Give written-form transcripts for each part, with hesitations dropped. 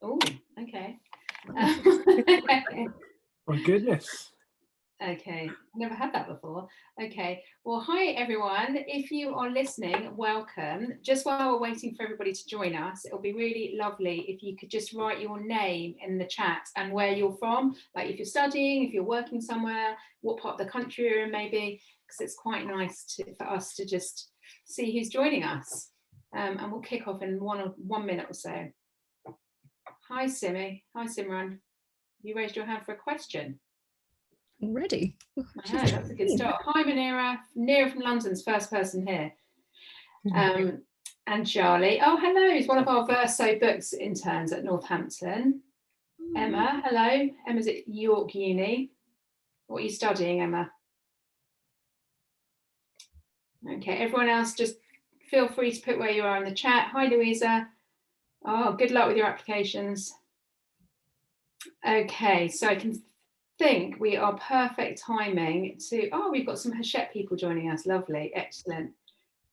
Oh, okay. My goodness. Okay, never had that before. Okay, well, hi everyone. If you are listening, welcome. Just while we're waiting for everybody to join us, it'll be really lovely if you could just write your name in the chat and where you're from, like if you're studying, if you're working somewhere, what part of the country you're in maybe, because it's quite nice for us to just see who's joining us. And we'll kick off in one minute or so. Hi Simi, hi Simran. You raised your hand for a question. Already. I know, that's a good start. Hi Manira, Nira from London's first person here. And Charlie, oh hello, he's one of our Verso Books interns at Northampton. Emma, hello. Emma's at York Uni. What are you studying, Emma? Okay, everyone else just feel free to put where you are in the chat. Hi Louisa. Oh, good luck with your applications. Okay, so I can think we are perfect timing to, oh, we've got some Hachette people joining us. Lovely, excellent.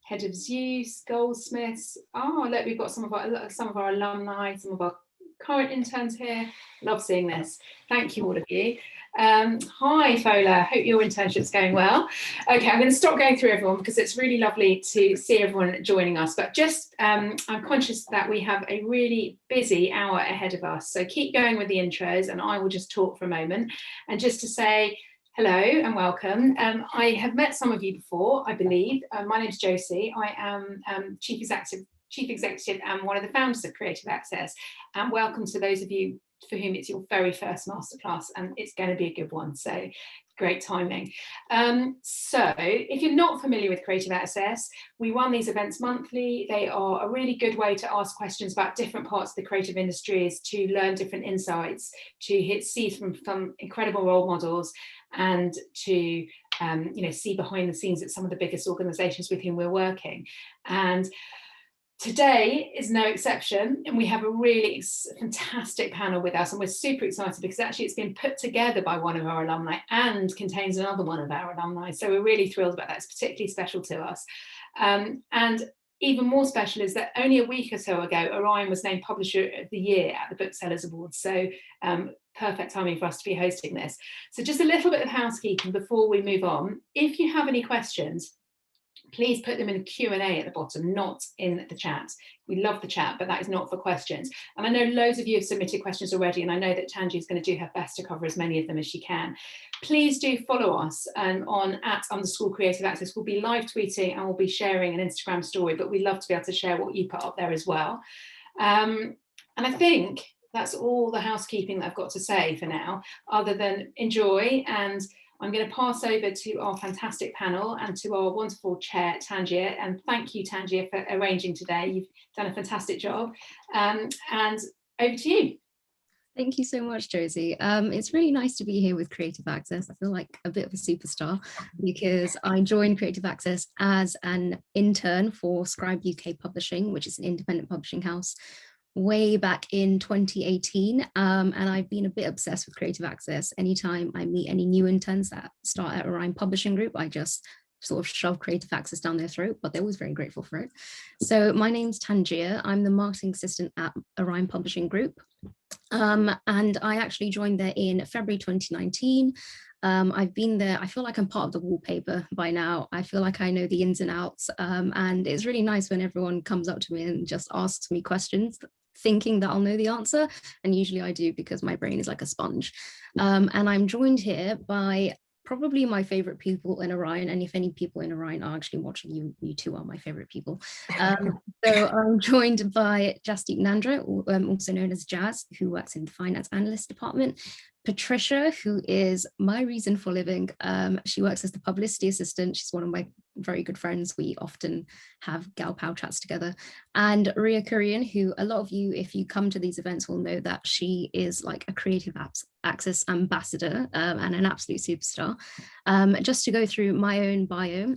Head of Zeus, Goldsmiths. Oh, look, we've got some of our alumni, some of our current interns here. Love seeing this. Thank you, all of you. Hi, Fola. Hope your internship's going well. Okay, I'm going to stop going through everyone because it's really lovely to see everyone joining us. But just, I'm conscious that we have a really busy hour ahead of us. So keep going with the intros and I will just talk for a moment. And just to say, hello and welcome. I have met some of you before, I believe. My name's Josie. I am Chief Executive and one of the founders of Creative Access. And welcome to those of you for whom it's your very first masterclass, and it's going to be a good one. So great timing. So if you're not familiar with Creative Access, we run these events monthly. They are a really good way to ask questions about different parts of the creative industries, to learn different insights, to see from some incredible role models, and to see behind the scenes at some of the biggest organizations with whom we're working. And today is no exception, and we have a really fantastic panel with us, and we're super excited because actually it's been put together by one of our alumni and contains another one of our alumni. So we're really thrilled about that. It's particularly special to us. And even more special is that only a week or so ago, Orion was named Publisher of the Year at the Booksellers Awards. So perfect timing for us to be hosting this. So just a little bit of housekeeping before we move on. If you have any questions, please put them in the Q&A at the bottom, not in the chat. We love the chat, but that is not for questions. And I know loads of you have submitted questions already, and I know that Tanjiah is going to do her best to cover as many of them as she can. Please do follow us on @_creativeaccess. We'll be live tweeting and we'll be sharing an Instagram story, but we'd love to be able to share what you put up there as well. And I think that's all the housekeeping that I've got to say for now, other than enjoy. And I'm going to pass over to our fantastic panel and to our wonderful chair, Tanjiah. And thank you, Tanjiah, for arranging today. You've done a fantastic job. And over to you. Thank you so much, Josie. It's really nice to be here with Creative Access. I feel like a bit of a superstar because I joined Creative Access as an intern for Scribe UK Publishing, which is an independent publishing house, way back in 2018, and I've been a bit obsessed with Creative Access. Anytime I meet any new interns that start at Orion Publishing Group, I just sort of shove Creative Access down their throat, but they're always very grateful for it. So my name's Tanjiah. I'm the marketing assistant at Orion Publishing Group, and I actually joined there in February 2019. I've been there, I feel like I'm part of the wallpaper by now. I feel like I know the ins and outs, and it's really nice when everyone comes up to me and just asks me questions, thinking that I'll know the answer, and usually I do because my brain is like a sponge. And I'm joined here by probably my favorite people in Orion, and if any people in Orion are actually watching, you two are my favorite people. So I'm joined by Jasdip Nandra, also known as Jazz, who works in the Finance Analyst department. Patricia, who is my reason for living. She works as the Publicity Assistant. She's one of my very good friends. We often have gal pal chats together. And Rhea Kurien, who a lot of you, if you come to these events, will know that she is like a Creative Access ambassador and an absolute superstar. Just to go through my own bio,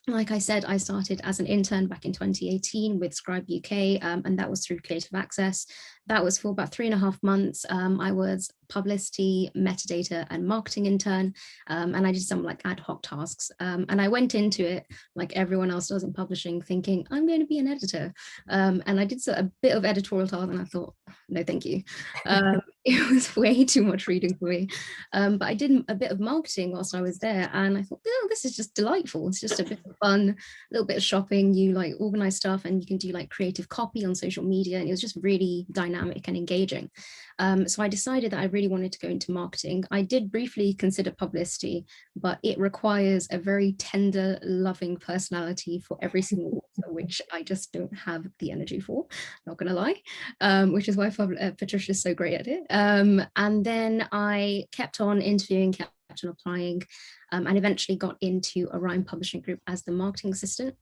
like I said, I started as an intern back in 2018 with Scribe UK, and that was through Creative Access. That was for about 3.5 months. I was publicity, metadata, and marketing intern, and I did some like ad hoc tasks. And I went into it like everyone else does in publishing, thinking I'm going to be an editor. And I did a bit of editorial tasks, and I thought, no, thank you. It was way too much reading for me. But I did a bit of marketing whilst I was there, and I thought, oh, this is just delightful. It's just a bit of fun, a little bit of shopping. You like organize stuff, and you can do like creative copy on social media, and it was just really dynamic and engaging. So I decided that I really wanted to go into marketing. I did briefly consider publicity, but it requires a very tender, loving personality for every single author, which I just don't have the energy for, not gonna lie, which is why Patricia is so great at it. And then I kept on interviewing, kept on applying, and eventually got into Orion Publishing Group as the marketing assistant,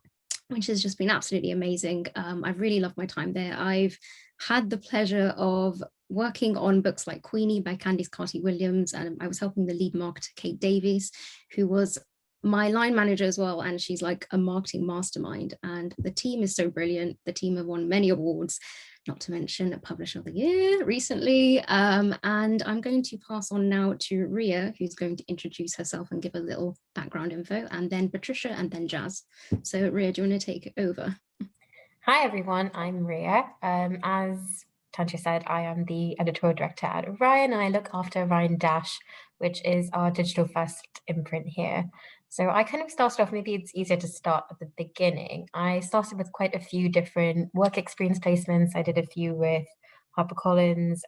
which has just been absolutely amazing. I've really loved my time there. I've had the pleasure of working on books like Queenie by Candice Carty-Williams, and I was helping the lead marketer, Kate Davies, who was my line manager as well, and she's like a marketing mastermind, and the team is so brilliant. The team have won many awards, not to mention a Publisher of the Year recently. And I'm going to pass on now to Rhea, who's going to introduce herself and give a little background info, and then Patricia, and then Jazz. So Rhea, do you want to take it over? Hi everyone, I'm Rhea. As Tanjiah said, I am the Editorial Director at Orion, and I look after Orion Dash, which is our digital first imprint here. So I kind of started off, maybe it's easier to start at the beginning. I started with quite a few different work experience placements. I did a few with HarperCollins,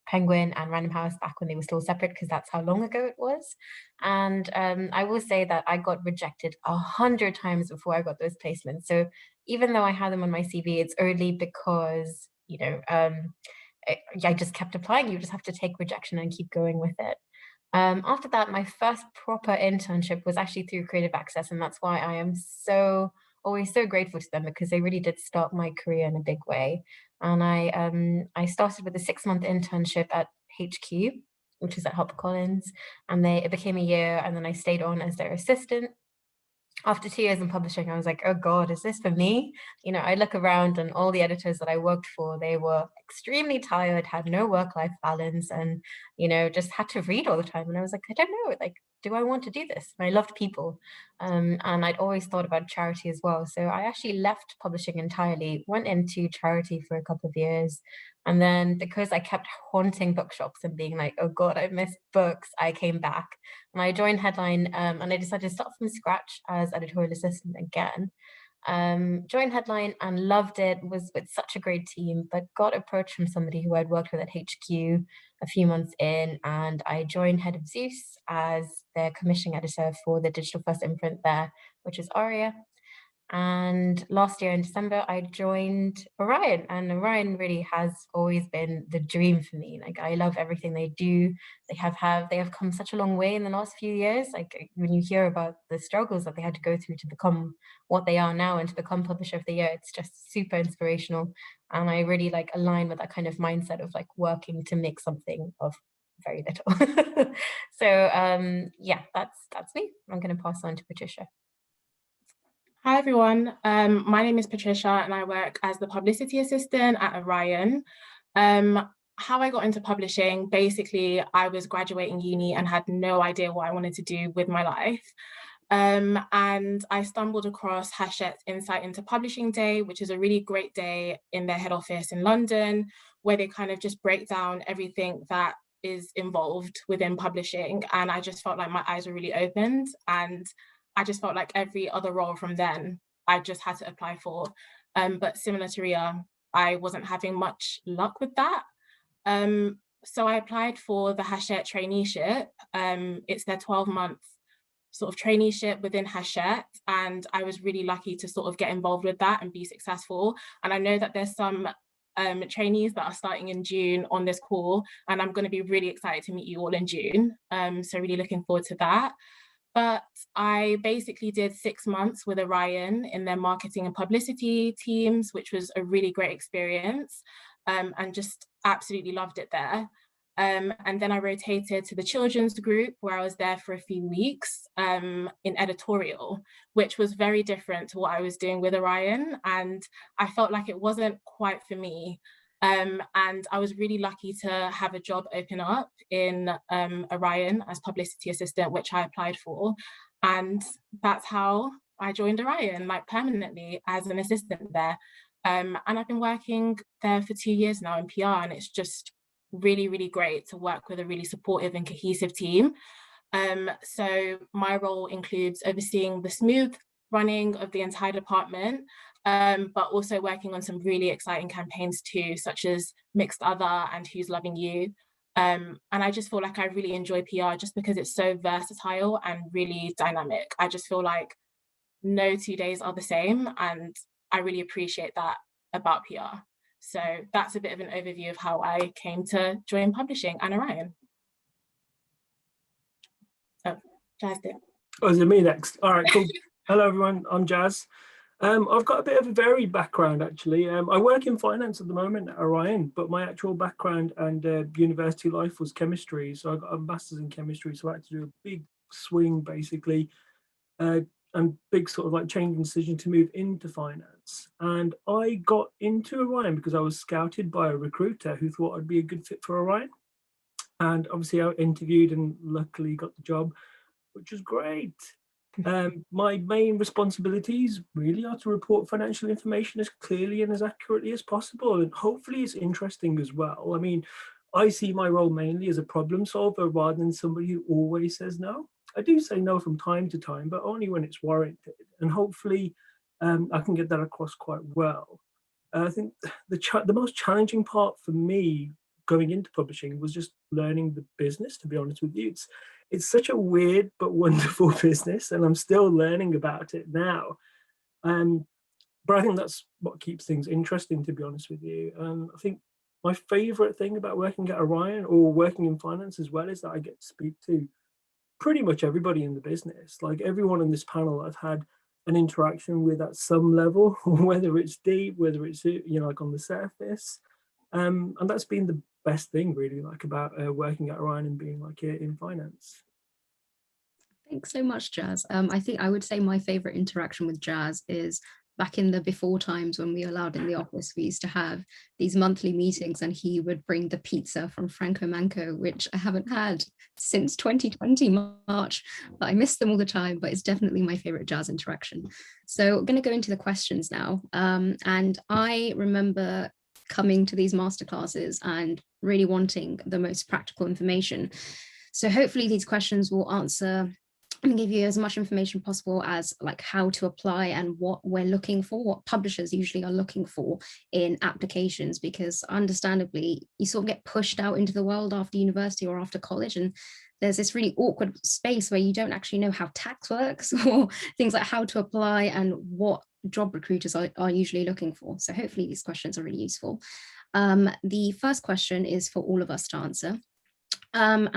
Penguin, and Random House back when they were still separate, because that's how long ago it was. And I will say that I got rejected 100 times before I got those placements. So even though I had them on my CV, it's only because, you know, I just kept applying. You just have to take rejection and keep going with it. After that, my first proper internship was actually through Creative Access, and that's why I am always so grateful to them, because they really did start my career in a big way. And I started with a 6-month internship at HQ, which is at HarperCollins, and it became a year, and then I stayed on as their assistant. After 2 years in publishing, I was like, oh God, is this for me? You know, I look around and all the editors that I worked for, they were extremely tired, had no work-life balance, and, you know, just had to read all the time. And I was like, I don't know, like, do I want to do this? And I loved people. And I'd always thought about charity as well. So I actually left publishing entirely, went into charity for a couple of years. And then because I kept haunting bookshops and being like, oh God, I missed books, I came back. And I joined Headline, and I decided to start from scratch as editorial assistant again. Joined Headline and loved it, was with such a great team, but got approached from somebody who I'd worked with at HQ a few months in, and I joined Head of Zeus as their commissioning editor for the digital first imprint there, which is Aria. And last year in December, I joined Orion, and Orion really has always been the dream for me. Like, I love everything they do. They have come such a long way in the last few years. Like, when you hear about the struggles that they had to go through to become what they are now and to become Publisher of the Year, it's just super inspirational. And I really like align with that kind of mindset of like working to make something of very little. So yeah, that's me. I'm going to pass on to Patricia. Hi everyone, my name is Patricia and I work as the Publicity Assistant at Orion. How I got into publishing, basically I was graduating uni and had no idea what I wanted to do with my life. And I stumbled across Hachette's Insight into Publishing Day, which is a really great day in their head office in London, where they kind of just break down everything that is involved within publishing. And I just felt like my eyes were really opened, and I just felt like every other role from then, I just had to apply for. But similar to Rhea, I wasn't having much luck with that. So I applied for the Hachette traineeship. It's their 12-month sort of traineeship within Hachette, and I was really lucky to sort of get involved with that and be successful. And I know that there's some trainees that are starting in June on this call, and I'm going to be really excited to meet you all in June. So really looking forward to that. But I basically did 6 months with Orion in their marketing and publicity teams, which was a really great experience, and just absolutely loved it there. And then I rotated to the children's group, where I was there for a few weeks in editorial, which was very different to what I was doing with Orion. And I felt like it wasn't quite for me. And I was really lucky to have a job open up in Orion as publicity assistant, which I applied for. And that's how I joined Orion, like permanently as an assistant there. And I've been working there for 2 years now in PR, and it's just really, really great to work with a really supportive and cohesive team. So my role includes overseeing the smooth running of the entire department, but also working on some really exciting campaigns too, such as Mixed Other and Who's Loving You. And I just feel like I really enjoy PR just because it's so versatile and really dynamic. I just feel like no 2 days are the same, and I really appreciate that about PR. So that's a bit of an overview of how I came to join publishing and Orion. Oh, Jasdip. Oh, is it me next? All right, cool. Hello, everyone. I'm Jazz. I've got a bit of a varied background, actually. I work in finance at the moment at Orion, but my actual background and university life was chemistry. So I got a master's in chemistry, so I had to do a big swing, basically, and big sort of like changing decision to move into finance. And I got into Orion because I was scouted by a recruiter who thought I'd be a good fit for Orion. And obviously I interviewed and luckily got the job, which was great. My main responsibilities really are to report financial information as clearly and as accurately as possible, and hopefully it's interesting as well. I mean, I see my role mainly as a problem solver rather than somebody who always says no. I do say no from time to time, but only when it's warranted, and hopefully I can get that across quite well. I think the most challenging part for me going into publishing was just learning the business, to be honest with you. It's such a weird but wonderful business, and I'm still learning about it now. But I think that's what keeps things interesting, to be honest with you. I think my favorite thing about working at Orion or working in finance as well is that I get to speak to pretty much everybody in the business. Like everyone on this panel I've had an interaction with at some level, whether it's deep, whether it's, you know, like on the surface. And that's been the best thing really, like about working at Orion and being like in finance. Thanks so much, Jazz. I think I would say my favorite interaction with Jazz is back in the before times when we were allowed in the office. We used to have these monthly meetings and he would bring the pizza from Franco Manco, which I haven't had since 2020 March, but I miss them all the time, but it's definitely my favorite Jazz interaction. So we're going to go into the questions now. And I remember coming to these masterclasses and really wanting the most practical information. So hopefully these questions will answer and give you as much information possible as like how to apply and what we're looking for, what publishers usually are looking for in applications, because understandably you sort of get pushed out into the world after university or after college, and there's this really awkward space where you don't actually know how tax works or things like how to apply and what job recruiters are usually looking for. So hopefully these questions are really useful. The first question is for all of us to answer. And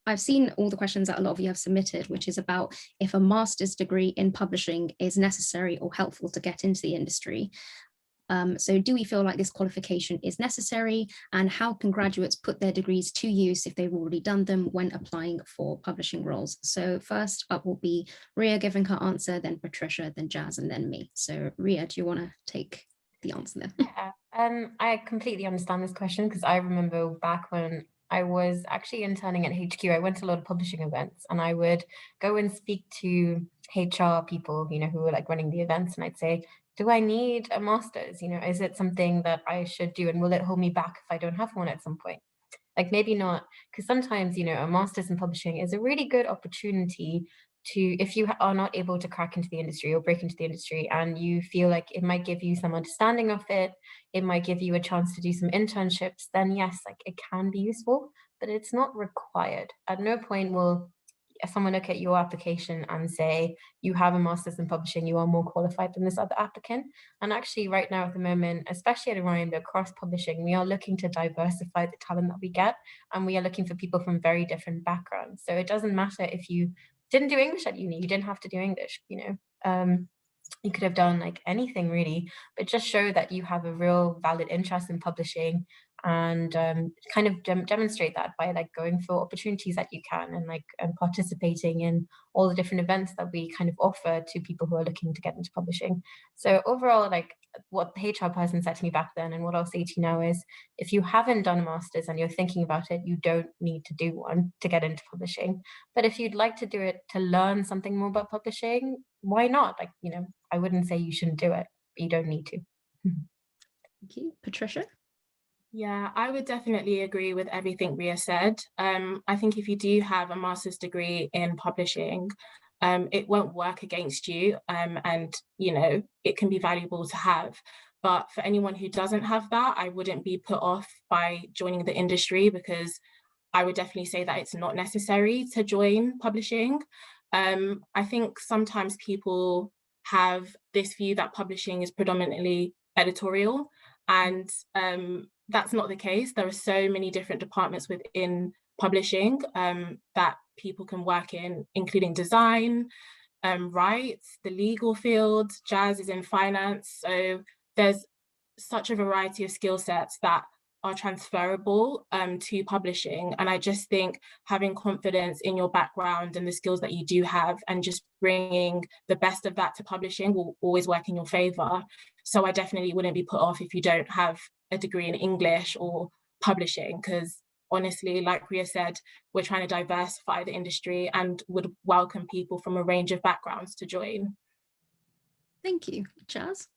I've seen all the questions that a lot of you have submitted, which is about if a master's degree in publishing is necessary or helpful to get into the industry. So do we feel like this qualification is necessary, and how can graduates put their degrees to use if they've already done them when applying for publishing roles? So first up will be Rhea giving her answer, then Patricia, then Jazz, and then me. So Rhea, do you want to take the answer there? Yeah, I completely understand this question because I remember back when I was actually interning at HQ, I went to a lot of publishing events and I would go and speak to HR people, you know, who were like running the events, and I'd say, do I need a master's? You know, is it something that I should do, and will it hold me back if I don't have one at some point? Like maybe not, because sometimes, you know, a master's in publishing is a really good opportunity to, if you are not able to crack into the industry or break into the industry and you feel like it might give you some understanding of it, it might give you a chance to do some internships, then yes, like it can be useful, but it's not required. At no point will someone look at your application and say, you have a master's in publishing, you are more qualified than this other applicant. And actually right now at the moment, especially at Orion, but across publishing, we are looking to diversify the talent that we get, and we are looking for people from very different backgrounds. So it doesn't matter if you didn't do English at uni, you didn't have to do English, you know. You could have done like anything really, but just show that you have a real valid interest in publishing, and kind of demonstrate that by like going for opportunities that you can, and like participating in all the different events that we kind of offer to people who are looking to get into publishing. So overall, like what the HR person said to me back then, and what I'll say to you now is, if you haven't done a master's and you're thinking about it, you don't need to do one to get into publishing. But if you'd like to do it to learn something more about publishing, why not? Like, you know, I wouldn't say you shouldn't do it, but you don't need to. Thank you. Patricia? Yeah, I would definitely agree with everything Rhea said. I think if you do have a master's degree in publishing, it won't work against you, and it can be valuable to have. But for anyone who doesn't have that, I wouldn't be put off by joining the industry, because I would definitely say that it's not necessary to join publishing. I think sometimes people have this view that publishing is predominantly editorial, and that's not the case. There are so many different departments within publishing that people can work in, including design, rights, the legal field. Jazz is in finance. So there's such a variety of skill sets that are transferable to publishing. And I just think having confidence in your background and the skills that you do have, and just bringing the best of that to publishing, will always work in your favor. So I definitely wouldn't be put off if you don't have a degree in English or publishing, because honestly, like Rhea said, we're trying to diversify the industry and would welcome people from a range of backgrounds to join. Thank you. Jazz?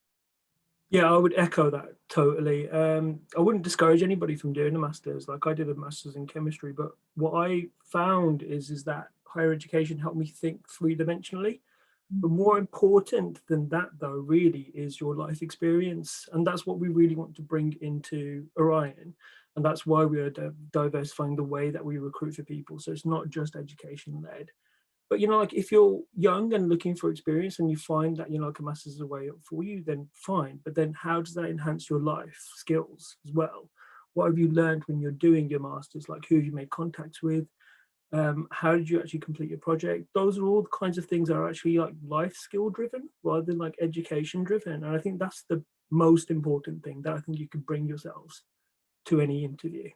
Yeah, I would echo that totally. I wouldn't discourage anybody from doing a master's. Like, I did a master's in chemistry, but what I found is that higher education helped me think three-dimensionally. But more important than that, though, really is your life experience. And that's what we really want to bring into Orion. And that's why we are diversifying the way that we recruit for people. So it's not just education-led. But, like, if you're young and looking for experience and you find that, like, a master's is a way up for you, then fine. But then how does that enhance your life skills as well? What have you learned when you're doing your master's? Like, who have you made contacts with? How did you actually complete your project? Those are all the kinds of things that are actually like life skill driven rather than like education driven. And I think that's the most important thing that I think you can bring yourselves to any interview.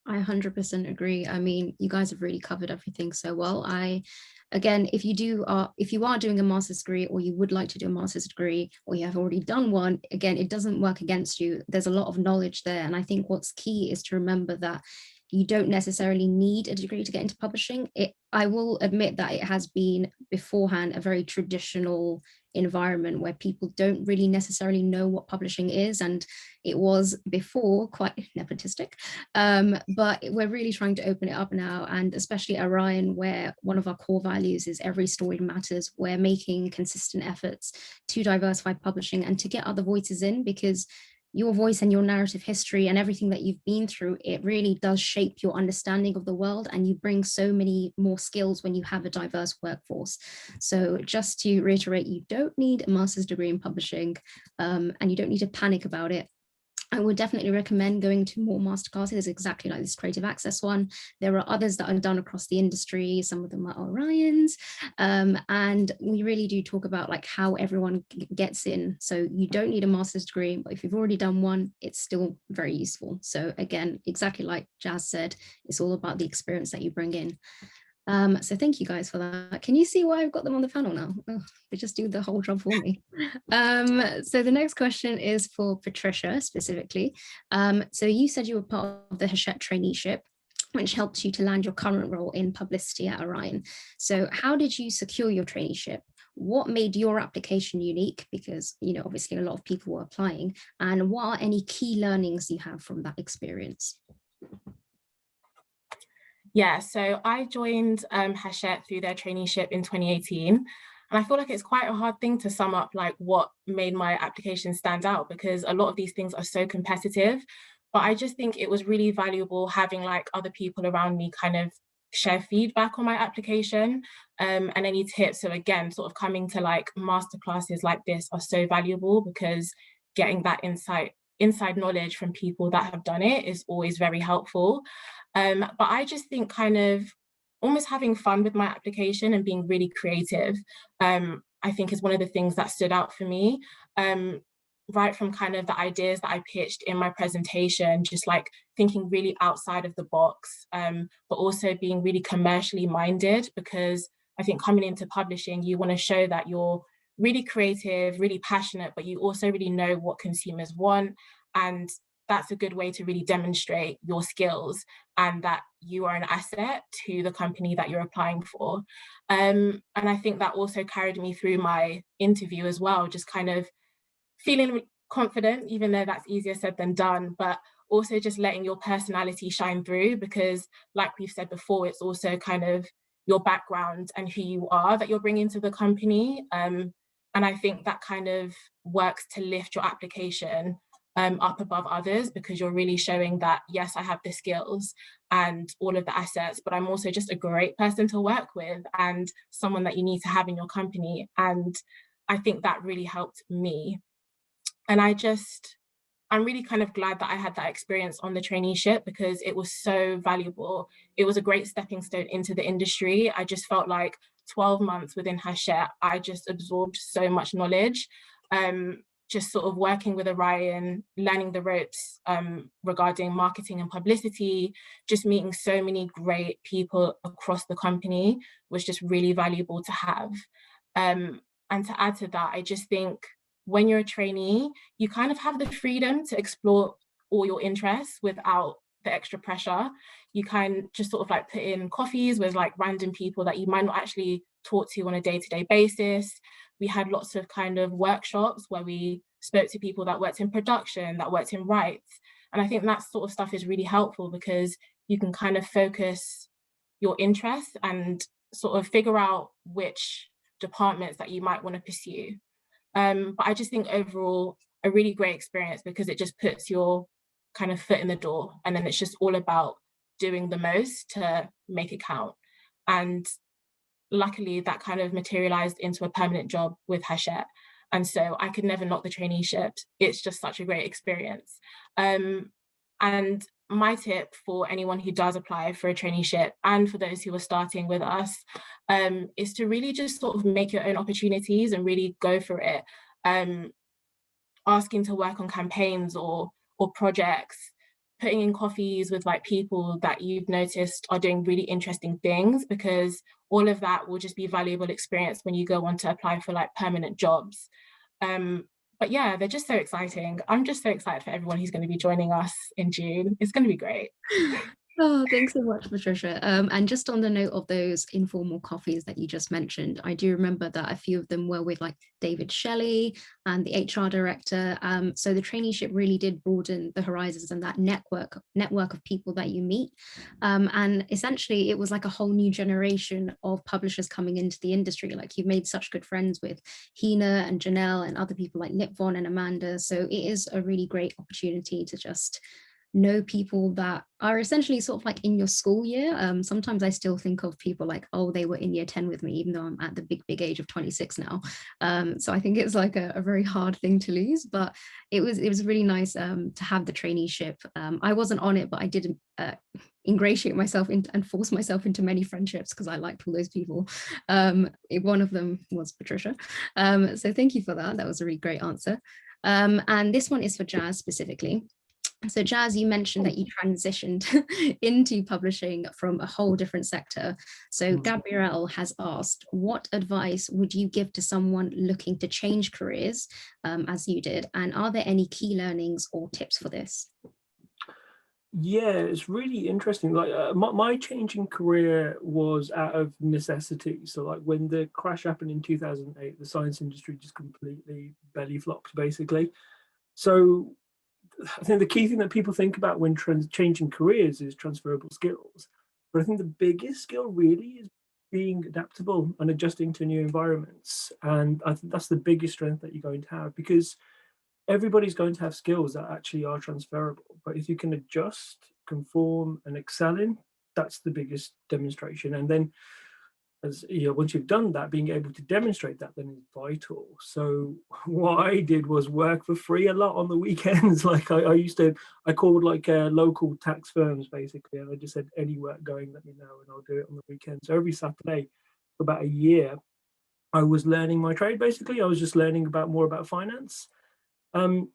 I 100% agree. I mean, you guys have really covered everything so well. Again, if you are doing a master's degree, or you would like to do a master's degree, or you have already done one, again, it doesn't work against you. There's a lot of knowledge there. And I think what's key is to remember that you don't necessarily need a degree to get into publishing. I will admit that it has been beforehand a very traditional environment where people don't really necessarily know what publishing is, and it was before quite nepotistic, but we're really trying to open it up now. And especially at Orion, where one of our core values is every story matters, we're making consistent efforts to diversify publishing and to get other voices in, because your voice and your narrative history and everything that you've been through, it really does shape your understanding of the world, and you bring so many more skills when you have a diverse workforce. So just to reiterate, you don't need a master's degree in publishing, and you don't need to panic about it. I would definitely recommend going to more masterclasses exactly like this creative access one. There are others that are done across the industry. Some of them are Orion's. And we really do talk about like how everyone gets in. So you don't need a master's degree, but if you've already done one, it's still very useful. So again, exactly like Jazz said, it's all about the experience that you bring in. So thank you guys for that. Can you see why I've got them on the panel now? Oh, they just do the whole job for me. So the next question is for Patricia specifically. So you said you were part of the Hachette traineeship, which helped you to land your current role in publicity at Orion. So how did you secure your traineeship? What made your application unique? Because, obviously a lot of people were applying. And what are any key learnings you have from that experience? Yeah, so I joined Hachette through their traineeship in 2018. And I feel like it's quite a hard thing to sum up like what made my application stand out, because a lot of these things are so competitive. But I just think it was really valuable having like other people around me kind of share feedback on my application, and any tips. So again, sort of coming to like masterclasses like this are so valuable, because getting that inside knowledge from people that have done it is always very helpful. But I just think kind of almost having fun with my application and being really creative, I think is one of the things that stood out for me. Right from kind of the ideas that I pitched in my presentation, just like thinking really outside of the box, but also being really commercially minded, because I think coming into publishing, you want to show that you're really creative, really passionate, but you also really know what consumers want. And that's a good way to really demonstrate your skills and that you are an asset to the company that you're applying for. And I think that also carried me through my interview as well, just kind of feeling confident, even though that's easier said than done, but also just letting your personality shine through, because like we've said before, it's also kind of your background and who you are that you're bringing to the company. And I think that kind of works to lift your application up above others, because you're really showing that, yes, I have the skills and all of the assets, but I'm also just a great person to work with and someone that you need to have in your company. And I think that really helped me. And I'm really kind of glad that I had that experience on the traineeship, because it was so valuable. It was a great stepping stone into the industry. I just felt like 12 months within Hachette, I just absorbed so much knowledge. Just sort of working with Orion, learning the ropes regarding marketing and publicity, just meeting so many great people across the company was just really valuable to have. And to add to that, I just think when you're a trainee, you kind of have the freedom to explore all your interests without the extra pressure. You can just sort of like put in coffees with like random people that you might not actually talk to on a day-to-day basis. We had lots of kind of workshops where we spoke to people that worked in production, that worked in rights. And I think that sort of stuff is really helpful, because you can kind of focus your interests and sort of figure out which departments that you might want to pursue. But I just think overall, a really great experience, because it just puts your kind of foot in the door, and then it's just all about doing the most to make it count. And luckily that kind of materialized into a permanent job with Hachette. And so I could never knock the traineeship. It's just such a great experience. And my tip for anyone who does apply for a traineeship, and for those who are starting with us, is to really just sort of make your own opportunities and really go for it. Asking to work on campaigns or projects, putting in coffees with like people that you've noticed are doing really interesting things, because all of that will just be valuable experience when you go on to apply for like permanent jobs. But yeah, they're just so exciting. I'm just so excited for everyone who's going to be joining us in June. It's going to be great. Oh, thanks so much, Patricia. And just on the note of those informal coffees that you just mentioned, I do remember that a few of them were with like David Shelley and the HR director. So the traineeship really did broaden the horizons and that network of people that you meet. And essentially, it was like a whole new generation of publishers coming into the industry. Like you've made such good friends with Hina and Janelle and other people like Lipvon and Amanda. So it is a really great opportunity to just know people that are essentially sort of like in your school year. Sometimes I still think of people like, oh, they were in year 10 with me, even though I'm at the big age of 26 now. So I think it's like a very hard thing to lose, but it was really nice to have the traineeship. I wasn't on it, but I did ingratiate myself and force myself into many friendships because I liked all those people. One of them was Patricia. So thank you for that. That was a really great answer. And this one is for Jazz specifically. So Jazz, you mentioned that you transitioned into publishing from a whole different sector. So Gabrielle has asked, what advice would you give to someone looking to change careers as you did? And are there any key learnings or tips for this? Yeah, it's really interesting. Like my changing career was out of necessity. So like when the crash happened in 2008, the science industry just completely belly flopped basically. So I think the key thing that people think about when changing careers is transferable skills. But I think the biggest skill really is being adaptable and adjusting to new environments. And I think that's the biggest strength that you're going to have, because everybody's going to have skills that actually are transferable. But if you can adjust, conform, and excel in, that's the biggest demonstration. And then, as you know, once you've done that, being able to demonstrate that then is vital. So what I did was work for free a lot on the weekends. Like I called like local tax firms basically, and I just said, any work going, let me know, and I'll do it on the weekend. So every Saturday for about a year, I was learning my trade basically. I was just learning more about finance. And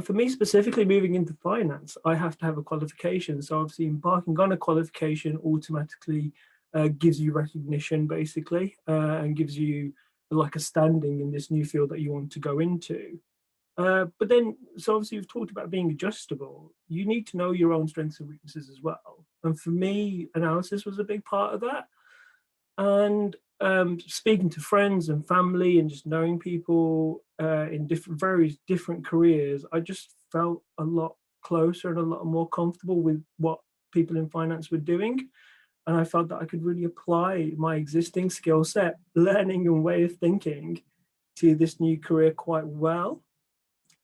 for me specifically, moving into finance, I have to have a qualification. So obviously embarking on a qualification automatically gives you recognition basically, and gives you like a standing in this new field that you want to go into. But then, so obviously you've talked about being adjustable. You need to know your own strengths and weaknesses as well. And for me, analysis was a big part of that. And speaking to friends and family and just knowing people in various different careers, I just felt a lot closer and a lot more comfortable with what people in finance were doing. And I felt that I could really apply my existing skill set, learning and way of thinking to this new career quite well.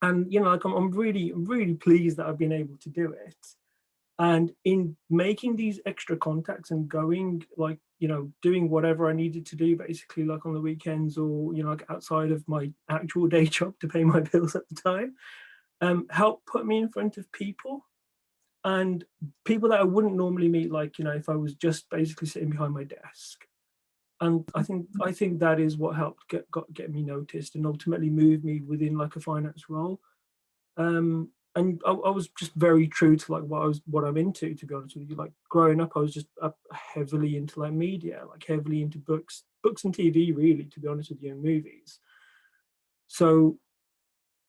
And, you know, like I'm really pleased that I've been able to do it. And in making these extra contacts and going, like, you know, doing whatever I needed to do, basically, like on the weekends or, you know, like outside of my actual day job to pay my bills at the time, helped put me in front of people. And people that I wouldn't normally meet, like, you know, if I was just basically sitting behind my desk. And I think that is what helped get me noticed and ultimately move me within like a finance role. And I was just very true to like what I'm into, to be honest with you. Like growing up, I was just heavily into like media, like heavily into books and TV, really, to be honest with you, and movies. So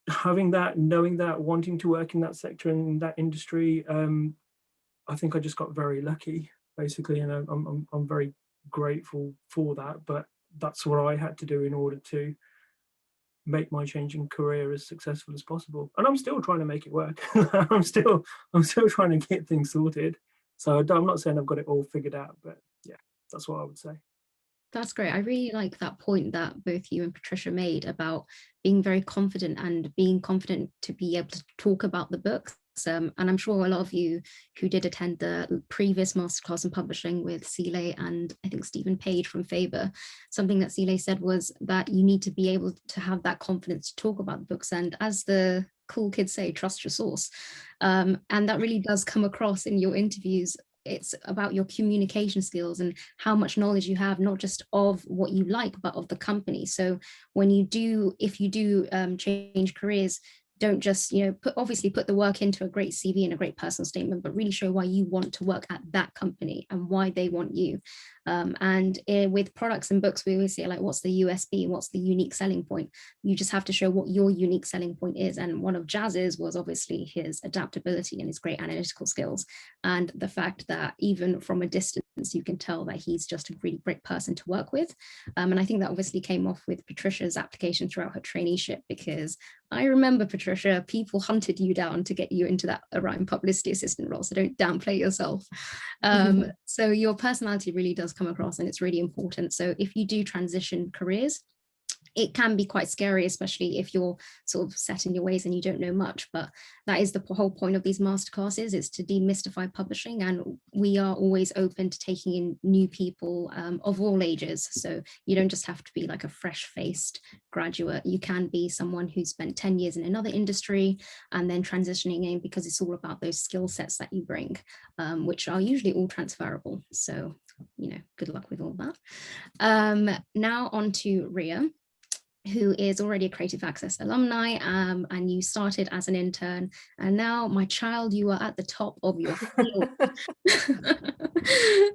having that, knowing that, wanting to work in that sector and in that industry, I think I just got very lucky, basically, and I'm very grateful for that. But that's what I had to do in order to make my changing career as successful as possible. And I'm still trying to make it work. I'm still trying to get things sorted. So I'm not saying I've got it all figured out, but yeah, that's what I would say. That's great. I really like that point that both you and Patricia made about being very confident and being confident to be able to talk about the books. And I'm sure a lot of you who did attend the previous masterclass in publishing with Sile and I think Stephen Page from Faber, something that Sile said was that you need to be able to have that confidence to talk about the books. And as the cool kids say, trust your source. And that really does come across in your interviews. It's about your communication skills and how much knowledge you have, not just of what you like, but of the company. So when you do, if you do change careers, don't just, you know, obviously put the work into a great CV and a great personal statement, but really show why you want to work at that company and why they want you. With products and books, we always say, like, what's the USP? What's the unique selling point? You just have to show what your unique selling point is. And one of Jazz's was obviously his adaptability and his great analytical skills. And the fact that even from a distance, you can tell that he's just a really great person to work with. And I think that obviously came off with Patricia's application throughout her traineeship, because I remember, Patricia, people hunted you down to get you into that Orion Publicity Assistant role. So don't downplay yourself. So your personality really does come across, and it's really important. So if you do transition careers, it can be quite scary, especially if you're sort of set in your ways and you don't know much. But that is the whole point of these masterclasses, is to demystify publishing. And we are always open to taking in new people of all ages. So you don't just have to be like a fresh-faced graduate. You can be someone who's spent 10 years in another industry and then transitioning in, because it's all about those skill sets that you bring, which are usually all transferable. So, you know, good luck with all that. Now on to Rhea, who is already a Creative Access alumni, and you started as an intern, and now, my child, you are at the top of your field.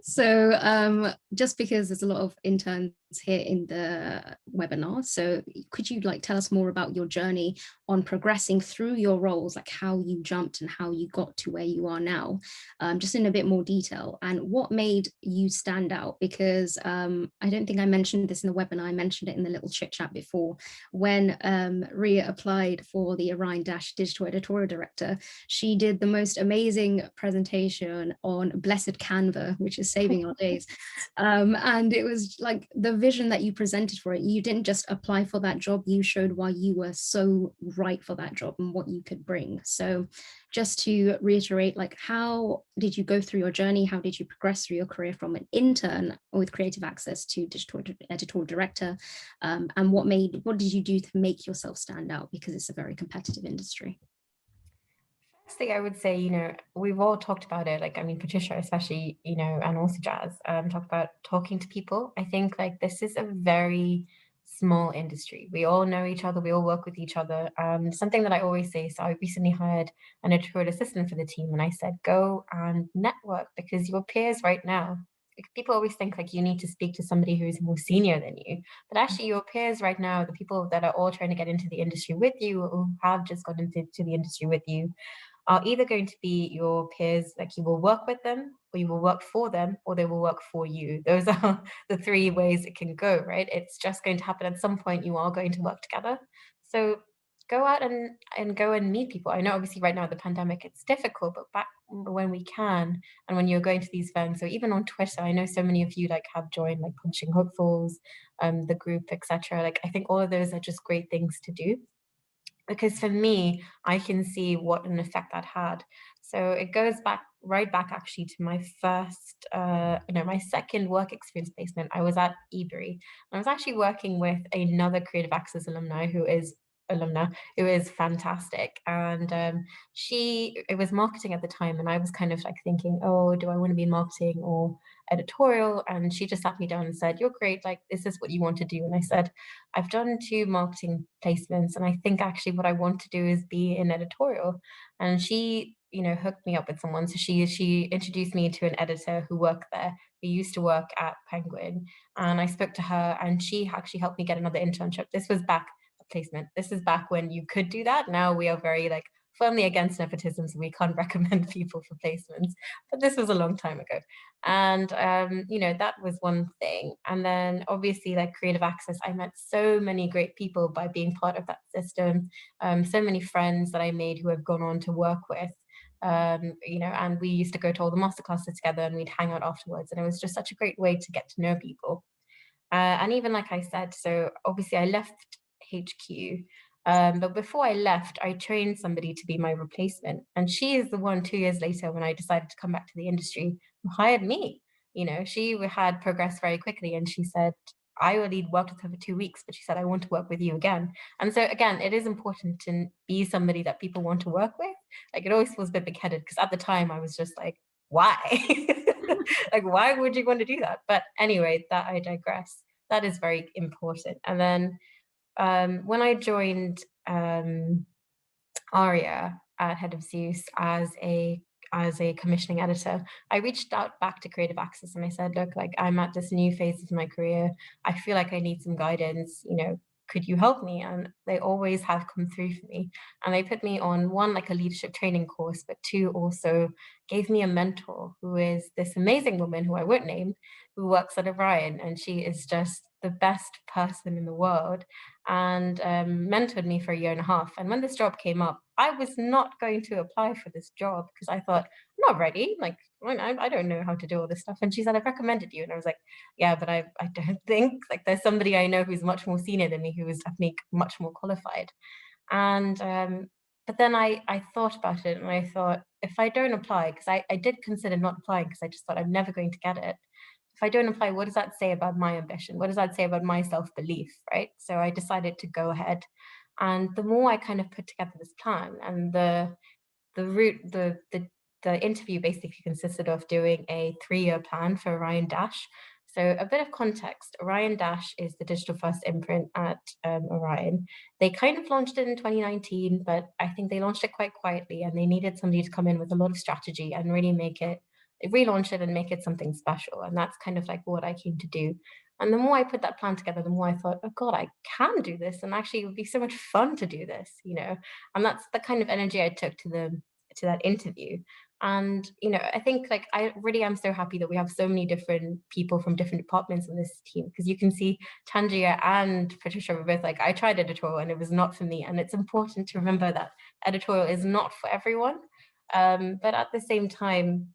So just because there's a lot of interns here in the webinar, so could you tell us more about your journey on progressing through your roles, like how you jumped and how you got to where you are now, just in a bit more detail, and what made you stand out? Because I don't think I mentioned this in the webinar, I mentioned it in the little chit chat before. When Rhea applied for the Orion Dash Digital Editorial Director, she did the most amazing presentation on Blessed Canva, which is saving our days. And it was like the vision that you presented for it. You didn't just apply for that job, you showed why you were so right for that job and what you could bring. So just to reiterate, like, how did you go through your journey? How did you progress through your career from an intern with Creative Access to Digital Editorial Director? And what did you do to make yourself stand out? Because it's a very competitive industry. First thing I would say, you know, we've all talked about it. Like, I mean, Patricia, especially, you know, and also Jazz, talked about talking to people. I think like this is a very small industry. We all know each other. We all work with each other. Something that I always say, so I recently hired an editorial assistant for the team, and I said, go and network, because your peers right now, people always think like you need to speak to somebody who's more senior than you, but actually your peers right now, the people that are all trying to get into the industry with you, or have just got into the industry with you, are either going to be your peers, like you will work with them, or you will work for them, or they will work for you. Those are the three ways it can go, right? It's just going to happen at some point. You are going to work together. So go out and go and meet people. I know obviously right now with the pandemic, it's difficult, but back when we can, and when you're going to these events, or even on Twitter, I know so many of you like have joined like Publishing Hopefuls, the group, etc. Like I think all of those are just great things to do. Because for me, I can see what an effect that had. So it goes right back actually to my first, my second work experience placement. I was at Ebury. I was actually working with another Creative Access alumna who is fantastic. And it was marketing at the time. And I was kind of like thinking, oh, do I want to be in marketing or editorial? And she just sat me down and said, you're great. Like, is this what you want to do? And I said, I've done 2 marketing placements, and I think actually what I want to do is be in editorial. And she, hooked me up with someone. So she introduced me to an editor who worked there, who used to work at Penguin. And I spoke to her, and she actually helped me get another internship. This was back placement. This is back when you could do that. Now we are very like firmly against nepotism, so we can't recommend people for placements. But this was a long time ago. And, that was one thing. And then obviously like Creative Access, I met so many great people by being part of that system. So many friends that I made who have gone on to work with, and we used to go to all the masterclasses together and we'd hang out afterwards. And it was just such a great way to get to know people. And even like I said, so obviously I left HQ. But before I left, I trained somebody to be my replacement. And she is the one 2 years later, when I decided to come back to the industry, who hired me. She had progressed very quickly, and she said, I already worked with her for 2 weeks, but she said, I want to work with you again. And so again, it is important to be somebody that people want to work with. Like it always feels a bit big-headed, because at the time I was just like, why? Like, why would you want to do that? But anyway, that I digress. That is very important. And then when I joined Aria at Head of Zeus as a commissioning editor, I reached out back to Creative Access and I said, look, like I'm at this new phase of my career. I feel like I need some guidance, could you help me? And they always have come through for me. And they put me on 1, like a leadership training course, but 2, also gave me a mentor who is this amazing woman who I won't name, who works at Orion. And she is just the best person in the world, and mentored me for a 1.5 years. And when this job came up, I was not going to apply for this job because I thought, I'm not ready. Like, I don't know how to do all this stuff. And she said, I've recommended you. And I was like, yeah, but I don't think, like, there's somebody I know who's much more senior than me, who is definitely much more qualified. And but then I thought about it, and I thought, if I don't apply, because I did consider not applying because I just thought I'm never going to get it. If I don't apply, what does that say about my ambition? What does that say about my self-belief, right? So I decided to go ahead. And the more I kind of put together this plan, and the interview basically consisted of doing a 3-year plan for Orion Dash. So a bit of context, Orion Dash is the digital first imprint at Orion. They kind of launched it in 2019, but I think they launched it quite quietly, and they needed somebody to come in with a lot of strategy and really relaunch it and make it something special. And that's kind of like what I came to do. And the more I put that plan together, the more I thought, oh God, I can do this. And actually it would be so much fun to do this, and that's the kind of energy I took to that interview. And, I think like I really am so happy that we have so many different people from different departments in this team, because you can see Tanjiah and Patricia were both like, I tried editorial and it was not for me. And it's important to remember that editorial is not for everyone. But at the same time,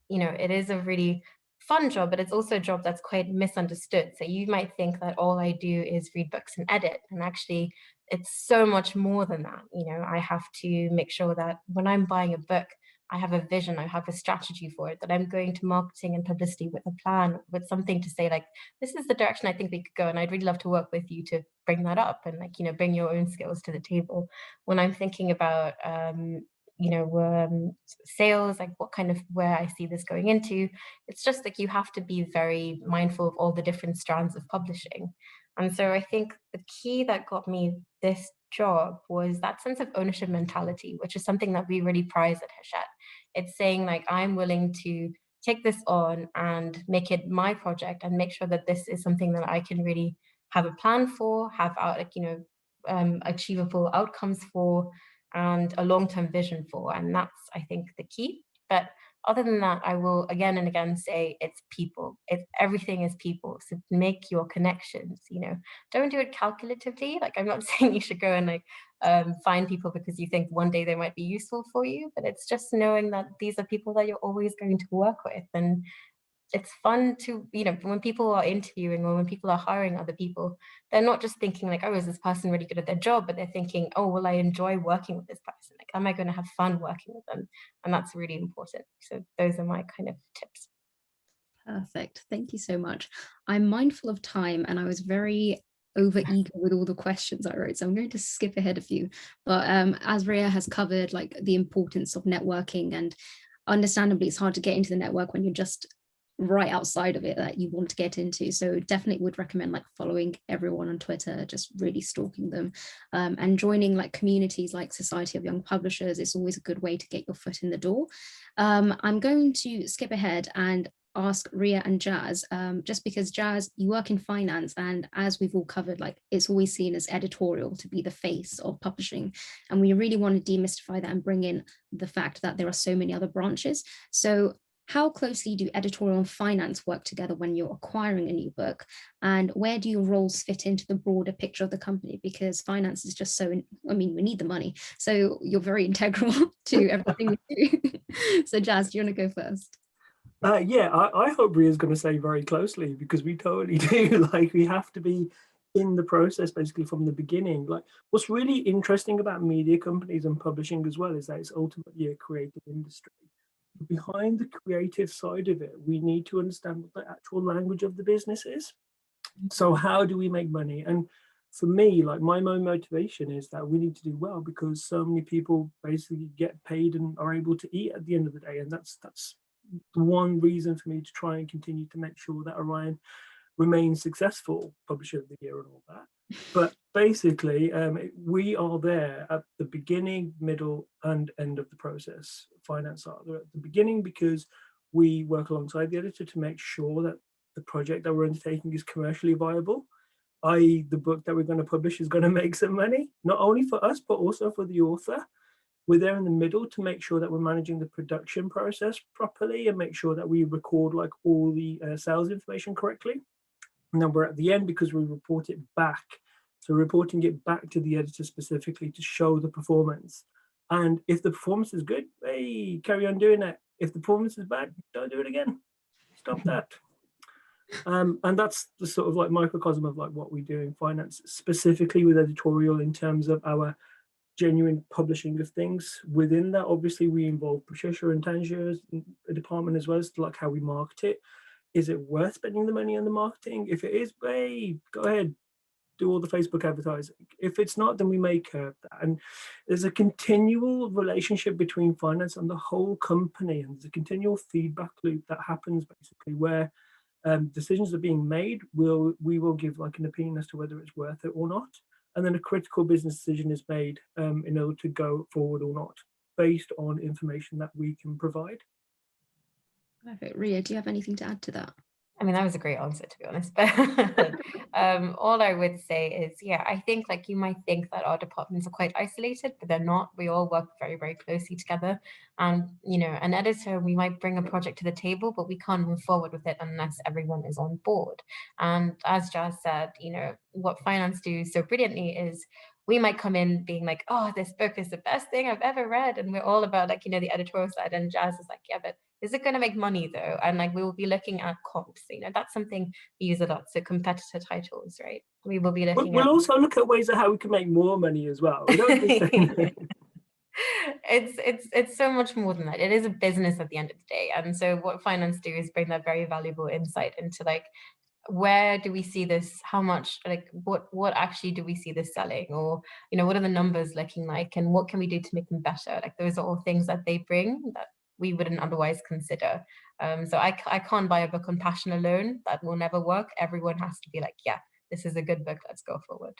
it is a really fun job, but it's also a job that's quite misunderstood. So you might think that all I do is read books and edit, and actually it's so much more than that. I have to make sure that when I'm buying a book, I have a vision, I have a strategy for it, that I'm going to marketing and publicity with a plan, with something to say like, this is the direction I think we could go, and I'd really love to work with you to bring that up, and like, bring your own skills to the table. When I'm thinking about sales, like what kind of where I see this going into, it's just like you have to be very mindful of all the different strands of publishing. And so I think the key that got me this job was that sense of ownership mentality, which is something that we really prize at Hachette. It's saying like, I'm willing to take this on and make it my project, and make sure that this is something that I can really have a plan for, have out, like, achievable outcomes for. and a long-term vision for. And that's, I think, the key. But other than that, I will again and again say it's people. Everything is people. So make your connections, don't do it calculatively. Like, I'm not saying you should go and like find people because you think one day they might be useful for you, but it's just knowing that these are people that you're always going to work with. And it's fun to, when people are interviewing or when people are hiring other people, they're not just thinking like, oh, is this person really good at their job? But they're thinking, oh, will I enjoy working with this person? Like, am I going to have fun working with them? And that's really important. So those are my kind of tips. Perfect. Thank you so much. I'm mindful of time and I was very over eager with all the questions I wrote, so I'm going to skip ahead a few. But as Rhea has covered like the importance of networking, and understandably it's hard to get into the network when you're just right outside of it that you want to get into, so definitely would recommend like following everyone on Twitter, just really stalking them, and joining like communities like Society of Young Publishers is always a good way to get your foot in the door. I'm going to skip ahead and ask Rhea and Jazz, just because Jazz, you work in finance, and as we've all covered, like it's always seen as editorial to be the face of publishing, and we really want to demystify that and bring in the fact that there are so many other branches. So how closely do editorial and finance work together when you're acquiring a new book? And where do your roles fit into the broader picture of the company? Because finance is just so, we need the money. So you're very integral to everything we do. So Jazz, do you want to go first? Yeah, I hope Rhea's going to say very closely, because we totally do. Like, we have to be in the process basically from the beginning. Like, what's really interesting about media companies and publishing as well is that it's ultimately a creative industry. Behind the creative side of it, we need to understand what the actual language of the business is. So how do we make money? And for me, like, my main motivation is that we need to do well, because so many people basically get paid and are able to eat at the end of the day. And that's the one reason for me to try and continue to make sure that Orion remains successful Publisher of the Year and all that. But basically, we are there at the beginning, middle, and end of the process. Finance are there at the beginning because we work alongside the editor to make sure that the project that we're undertaking is commercially viable, i.e. the book that we're going to publish is going to make some money, not only for us, but also for the author. We're there in the middle to make sure that we're managing the production process properly and make sure that we record like all the sales information correctly. And then we're at the end because we report it back. So reporting it back to the editor specifically to show the performance. And if the performance is good, hey, carry on doing it. If the performance is bad, don't do it again. Stop that. And that's the sort of like microcosm of like what we do in finance, specifically with editorial in terms of our genuine publishing of things. Within that, obviously, we involve Patricia and Tanjiah's department as well as to like how we market it. Is it worth spending the money on the marketing? If it is, hey, go ahead, do all the Facebook advertising. If it's not, then we may curb that. And there's a continual relationship between finance and the whole company, and there's a continual feedback loop that happens basically where decisions are being made. We will give like an opinion as to whether it's worth it or not. And then a critical business decision is made in order to go forward or not, based on information that we can provide. Perfect. Rhea, do you have anything to add to that? I mean, that was a great answer, to be honest. But all I would say is, yeah, I think like you might think that our departments are quite isolated, but they're not. We all work very, very closely together. And, an editor, we might bring a project to the table, but we can't move forward with it unless everyone is on board. And as Jazz said, what finance do so brilliantly is we might come in being like, oh, this book is the best thing I've ever read. And we're all about like, the editorial side. And Jazz is like, yeah, but is it going to make money though? And like, we will be looking at comps, that's something we use a lot. So competitor titles, right? We will be looking We'll also look at ways of how we can make more money as well. We don't just it's so much more than that. It is a business at the end of the day. And so what finance do is bring that very valuable insight into like, where do we see this? How much, like what actually do we see this selling? Or, what are the numbers looking like? And what can we do to make them better? Like those are all things that they bring that we wouldn't otherwise consider. So I can't buy a book on passion alone. That will never work. Everyone has to be like, yeah, this is a good book. Let's go forward.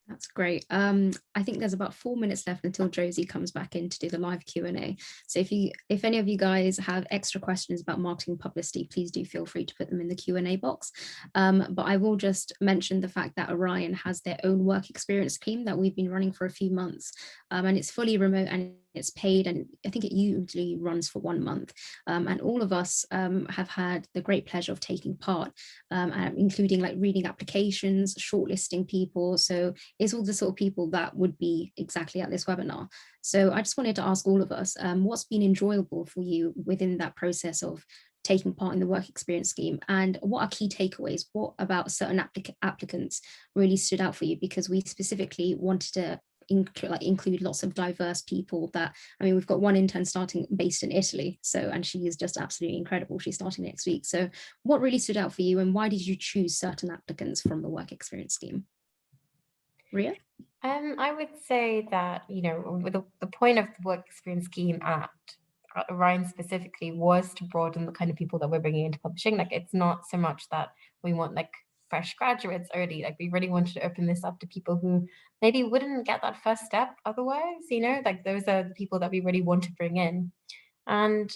That's great. I think there's about 4 minutes left until Josie comes back in to do the live Q&A. So if any of you guys have extra questions about marketing and publicity, please do feel free to put them in the Q&A box. But I will just mention the fact that Orion has their own work experience scheme that we've been running for a few months, and it's fully remote and it's paid, and I think it usually runs for 1 month. And all of us have had the great pleasure of taking part, including like reading applications, shortlisting people. So it's all the sort of people that would be exactly at this webinar. So I just wanted to ask all of us, what's been enjoyable for you within that process of taking part in the work experience scheme, and what are key takeaways? What about certain applicants really stood out for you? Because we specifically wanted to include lots of diverse people. That, I mean, we've got one intern starting based in Italy, so, and she is just absolutely incredible. She's starting next week. So what really stood out for you, and why did you choose certain applicants from the work experience scheme? Rhea? I would say that, you know, the point of the work experience scheme at Orion specifically was to broaden the kind of people that we're bringing into publishing. Like, it's not so much that we want like fresh graduates early. Like, we really wanted to open this up to people who maybe wouldn't get that first step otherwise, you know, like those are the people that we really want to bring in. And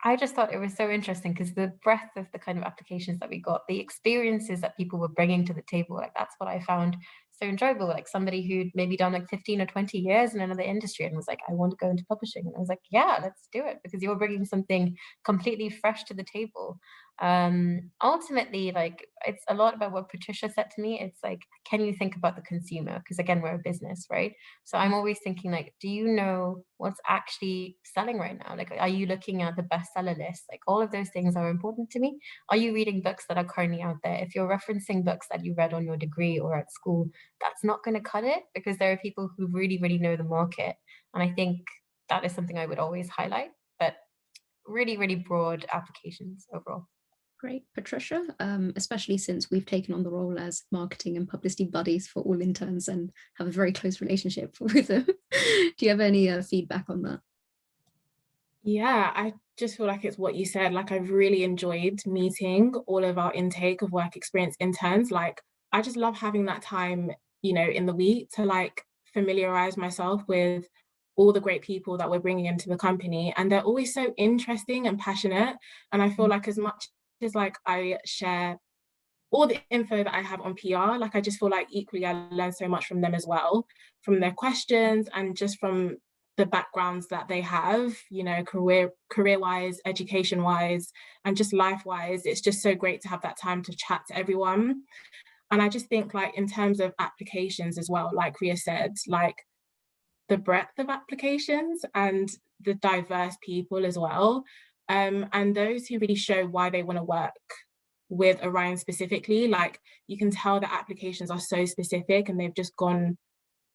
I just thought it was so interesting because the breadth of the kind of applications that we got, the experiences that people were bringing to the table, like that's what I found so enjoyable. Like somebody who'd maybe done like 15 or 20 years in another industry and was like, I want to go into publishing. And I was like, yeah, let's do it, because you're bringing something completely fresh to the table. Ultimately, like, it's a lot about what Patricia said to me. It's like, can you think about the consumer? Because again, we're a business, right? So I'm always thinking, like, do you know what's actually selling right now? Like, are you looking at the bestseller list? Like, all of those things are important to me. Are you reading books that are currently out there? If you're referencing books that you read on your degree or at school, that's not going to cut it, because there are people who really, really know the market. And I think that is something I would always highlight, but really, really broad applications overall. Great. Patricia, especially since we've taken on the role as marketing and publicity buddies for all interns and have a very close relationship with them. Do you have any feedback on that? Yeah, I just feel like it's what you said. Like, I've really enjoyed meeting all of our intake of work experience interns. Like, I just love having that time, you know, in the week to like familiarize myself with all the great people that we're bringing into the company. And they're always so interesting and passionate. And I feel like as much as like I share all the info that I have on PR, like I just feel like equally I learn so much from them as well, from their questions and just from the backgrounds that they have, you know, career-wise, education-wise, and just life-wise. It's just so great to have that time to chat to everyone. And I just think, like, in terms of applications as well, like Rhea said, like the breadth of applications and the diverse people as well, and those who really show why they want to work with Orion specifically. Like, you can tell the applications are so specific and they've just gone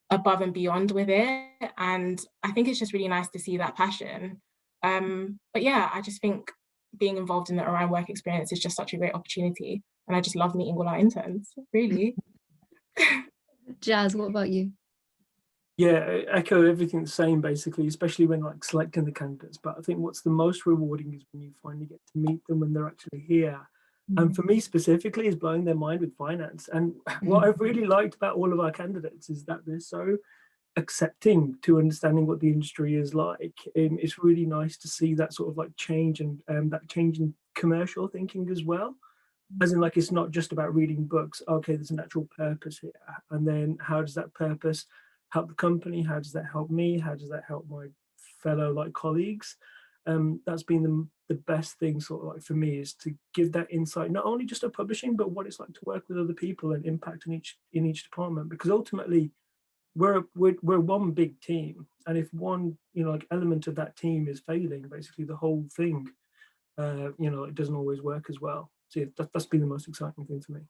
above and beyond with it. And I think it's just really nice to see that passion. But yeah, I just think being involved in the Orion work experience is just such a great opportunity. And I just love meeting all our interns, really. Jazz, what about you? Yeah, I echo everything the same, basically, especially when like selecting the candidates. But I think what's the most rewarding is when you finally get to meet them when they're actually here. And for me specifically, is blowing their mind with finance. And what I've really liked about all of our candidates is that they're so accepting to understanding what the industry is like. It's really nice to see that sort of like change, and that change in commercial thinking as well. As in, like, it's not just about reading books. Okay, there's an actual purpose here. And then how does that purpose help the company? How does that help me? How does that help my fellow like colleagues? That's been the best thing sort of like for me, is to give that insight, not only just of publishing, but what it's like to work with other people and impact in each department. Because ultimately we're one big team, and if one, you know, like element of that team is failing, basically the whole thing, you know, it doesn't always work as well. So yeah, that's been the most exciting thing for me.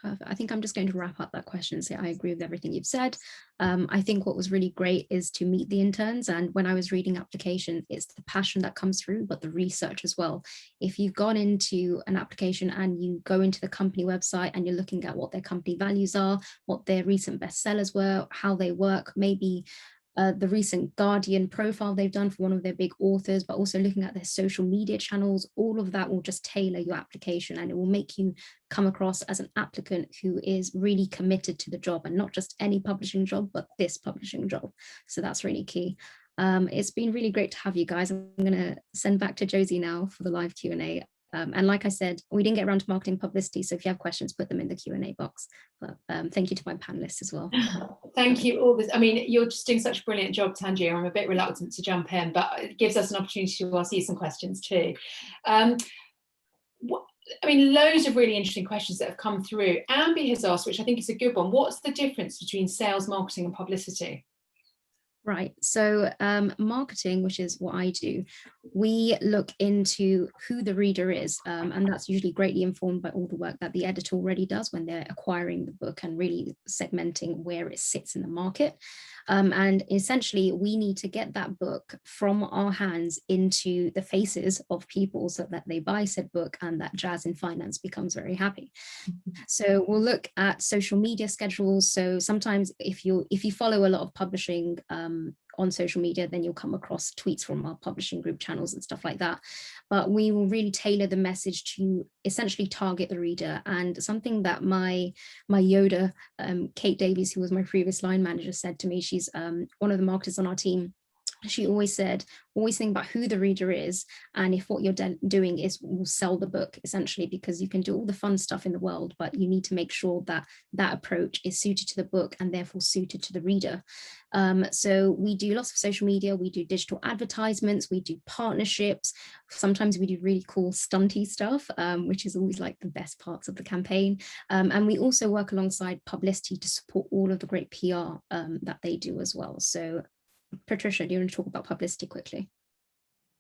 Perfect. I think I'm just going to wrap up that question and say I agree with everything you've said. I think what was really great is to meet the interns. And when I was reading application, it's the passion that comes through, but the research as well. If you've gone into an application and you go into the company website and you're looking at what their company values are, what their recent bestsellers were, how they work, maybe the recent Guardian profile they've done for one of their big authors, but also looking at their social media channels. All of that will just tailor your application, and it will make you come across as an applicant who is really committed to the job, and not just any publishing job, but this publishing job. So that's really key. It's been really great to have you guys. I'm going to send back to Josie now for the live Q&A. And like I said, we didn't get around to marketing publicity, so if you have questions, put them in the Q&A box. But thank you to my panelists as well. Thank you all. I mean, you're just doing such a brilliant job, Tanjiah. I'm a bit reluctant to jump in, but it gives us an opportunity to ask you some questions too. I mean, loads of really interesting questions that have come through. Ambi has asked, which I think is a good one, what's the difference between sales, marketing and publicity? Right, so marketing, which is what I do, we look into who the reader is, and that's usually greatly informed by all the work that the editor already does when they're acquiring the book and really segmenting where it sits in the market. And essentially, we need to get that book from our hands into the faces of people so that they buy said book, and that Jazz in Finance becomes very happy. So we'll look at social media schedules. So sometimes if you follow a lot of publishing on social media, then you'll come across tweets from our publishing group channels and stuff like that. But we will really tailor the message to essentially target the reader. And something that my Yoda, Kate Davies, who was my previous line manager, said to me, she's one of the marketers on our team. She always said, always think about who the reader is, and if what you're doing is will sell the book, essentially, because you can do all the fun stuff in the world, but you need to make sure that that approach is suited to the book and therefore suited to the reader. So we do lots of social media, we do digital advertisements, we do partnerships. Sometimes we do really cool stunty stuff, which is always like the best parts of the campaign. And we also work alongside publicity to support all of the great PR that they do as well. So Patricia, do you want to talk about publicity quickly?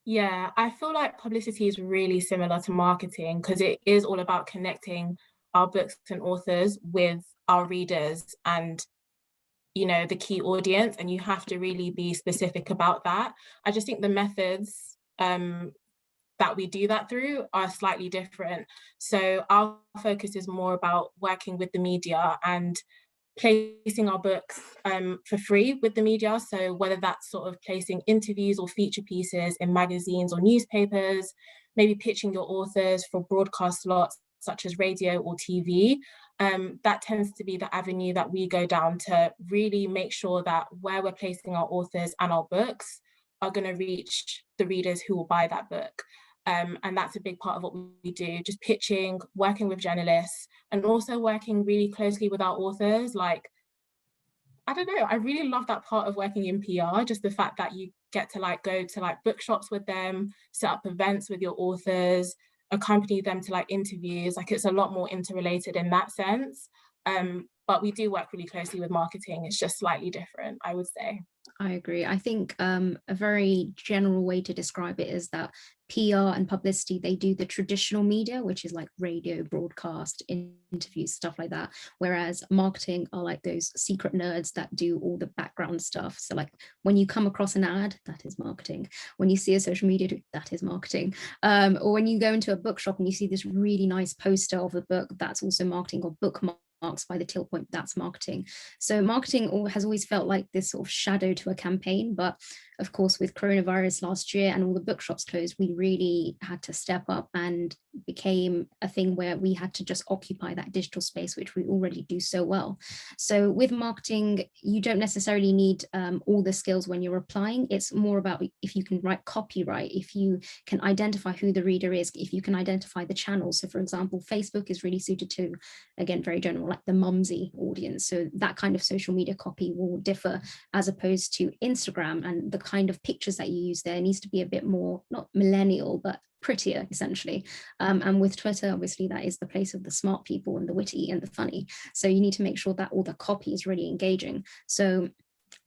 Yeah, I feel like publicity is really similar to marketing because it is all about connecting our books and authors with our readers and, you know, the key audience, and you have to really be specific about that. I just think the methods that we do that through are slightly different. So our focus is more about working with the media and placing our books for free with the media. So whether that's sort of placing interviews or feature pieces in magazines or newspapers, maybe pitching your authors for broadcast slots such as radio or TV, that tends to be the avenue that we go down to really make sure that where we're placing our authors and our books are going to reach the readers who will buy that book. And that's a big part of what we do, just pitching, working with journalists, and also working really closely with our authors. Like, I don't know, I really love that part of working in PR, just the fact that you get to like go to like bookshops with them, set up events with your authors, accompany them to like interviews. Like, it's a lot more interrelated in that sense. But we do work really closely with marketing. It's just slightly different, I would say. I agree. I think a very general way to describe it is that PR and publicity, they do the traditional media, which is like radio, broadcast, interviews, stuff like that. Whereas marketing are like those secret nerds that do all the background stuff. So like when you come across an ad, that is marketing. When you see a social media, that is marketing. Or when you go into a bookshop and you see this really nice poster of the book, that's also marketing, or bookmarks by the till point, that's marketing. So marketing has always felt like this sort of shadow to a campaign, but of course with coronavirus last year and all the bookshops closed, we really had to step up and became a thing where we had to just occupy that digital space, which we already do so well. So with marketing, you don't necessarily need all the skills when you're applying. It's more about if you can write copyright, if you can identify who the reader is, if you can identify the channels. So for example, Facebook is really suited to, again, very general, like the mumsy audience. So that kind of social media copy will differ as opposed to Instagram, and the kind of pictures that you use there needs to be a bit more, not millennial, but prettier, essentially. And with Twitter, obviously, that is the place of the smart people and the witty and the funny. So you need to make sure that all the copy is really engaging. So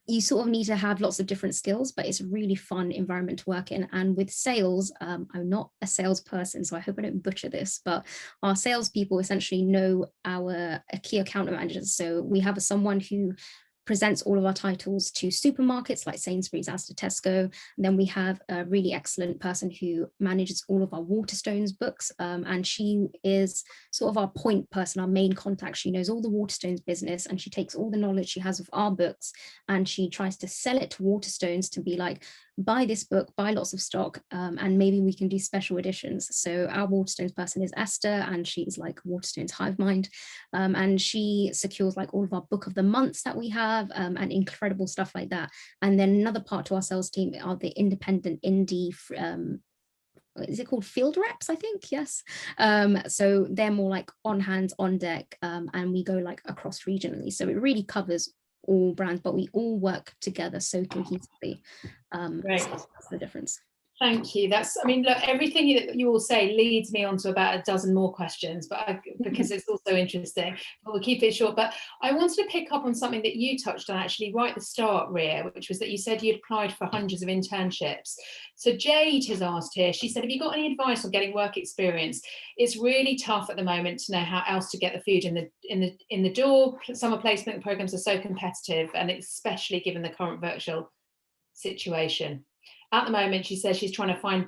you sort of need to have lots of different skills, but it's a really fun environment to work in. And with sales, I'm not a salesperson, so I hope I don't butcher this, but our salespeople essentially know our key account managers. So we have someone who presents all of our titles to supermarkets like Sainsbury's, Asda, Tesco. And then we have a really excellent person who manages all of our Waterstones books, and she is sort of our point person, our main contact. She knows all the Waterstones business, and she takes all the knowledge she has of our books and she tries to sell it to Waterstones to be like, buy this book, buy lots of stock, and maybe we can do special editions. So our Waterstones person is Esther, and she's like Waterstones hive mind, and she secures like all of our book of the months that we have, and incredible stuff like that. And then another part to our sales team are the independent indie is it called field reps, I think? Yes. So they're more like on hands, on deck, and we go like across regionally. So it really covers all brands, but we all work together so cohesively. Great. So that's the difference. Thank you. That's, I mean, look, everything that you all say leads me on to about a dozen more questions, but because it's also interesting, we'll keep it short. But I wanted to pick up on something that you touched on actually right at the start, Rhea, which was that you said you'd applied for hundreds of internships. So Jade has asked here, she said, have you got any advice on getting work experience? It's really tough at the moment to know how else to get the food in the door. Summer placement programs are so competitive, and especially given the current virtual situation. At the moment, she says she's trying to find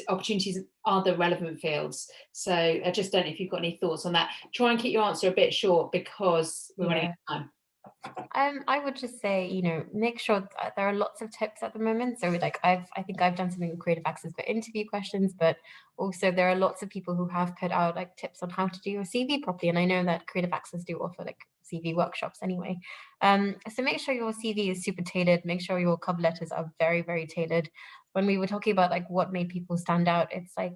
opportunities in other relevant fields. So I just don't know if you've got any thoughts on that. Try and keep your answer a bit short because we're running out of time. I would just say, make sure that there are lots of tips at the moment. So like I think I've done something with Creative Access for interview questions, but also there are lots of people who have put out like tips on how to do your CV properly. And I know that Creative Access do offer like CV workshops anyway. So make sure your CV is super tailored. Make sure your cover letters are very, very tailored. When we were talking about like what made people stand out, it's like,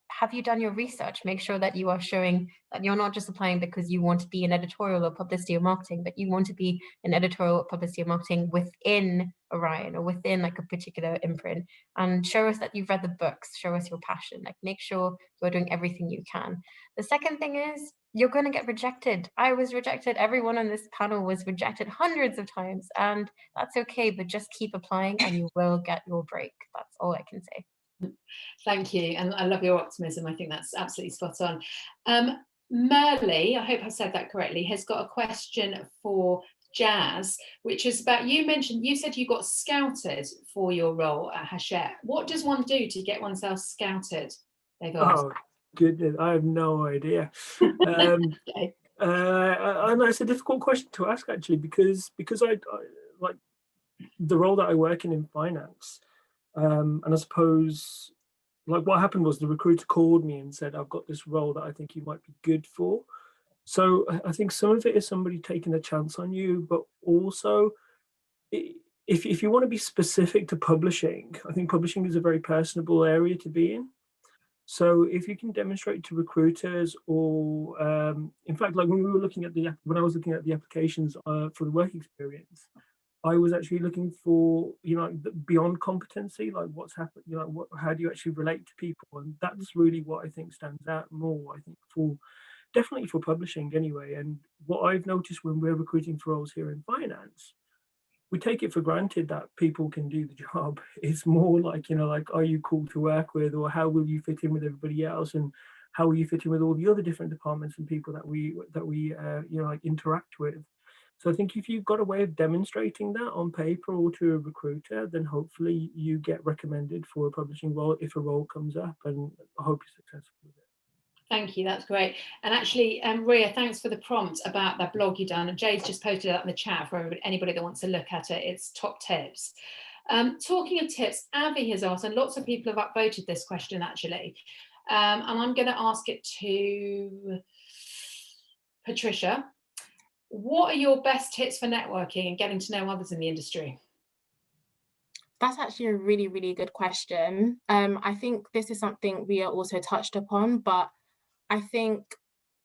have you done your research? Make sure that you are showing that you're not just applying because you want to be in editorial or publicity or marketing, but you want to be in editorial, publicity or marketing within Orion or within like a particular imprint. And show us that you've read the books, show us your passion, like make sure you're doing everything you can. The second thing is you're going to get rejected. I was rejected. Everyone on this panel was rejected hundreds of times, and that's okay, but just keep applying and you will get your break. That's all I can say. Thank you, and I love your optimism. I think that's absolutely spot on. Merle, I hope I said that correctly, has got a question for Jazz, which is about, you said you got scouted for your role at Hachette. What does one do to get oneself scouted? They've asked. Oh goodness, I have no idea. And it's a difficult question to ask actually, because I like the role that I work in finance. And I suppose like what happened was the recruiter called me and said, I've got this role that I think you might be good for. So I think some of it is somebody taking a chance on you, but also if you want to be specific to publishing, I think publishing is a very personable area to be in. So if you can demonstrate to recruiters, or in fact, like when I was looking at the applications for the work experience, I was actually looking for, beyond competency, like what's happened, how do you actually relate to people? And that's really what I think stands out more, I think, definitely for publishing anyway. And what I've noticed when we're recruiting for roles here in finance, we take it for granted that people can do the job. It's more like, are you cool to work with, or how will you fit in with everybody else? And how will you fit in with all the other different departments and people that we interact with? So I think if you've got a way of demonstrating that on paper or to a recruiter, then hopefully you get recommended for a publishing role if a role comes up, and I hope you're successful with it. Thank you, that's great. And actually, Rhea, thanks for the prompt about that blog you've done. And Jade's just posted that in the chat for anybody that wants to look at it. It's top tips. Talking of tips, Avi has asked, and lots of people have upvoted this question actually. And I'm going to ask it to Patricia. What are your best tips for networking and getting to know others in the industry? That's actually a really, really good question. I think this is something we are also touched upon, but I think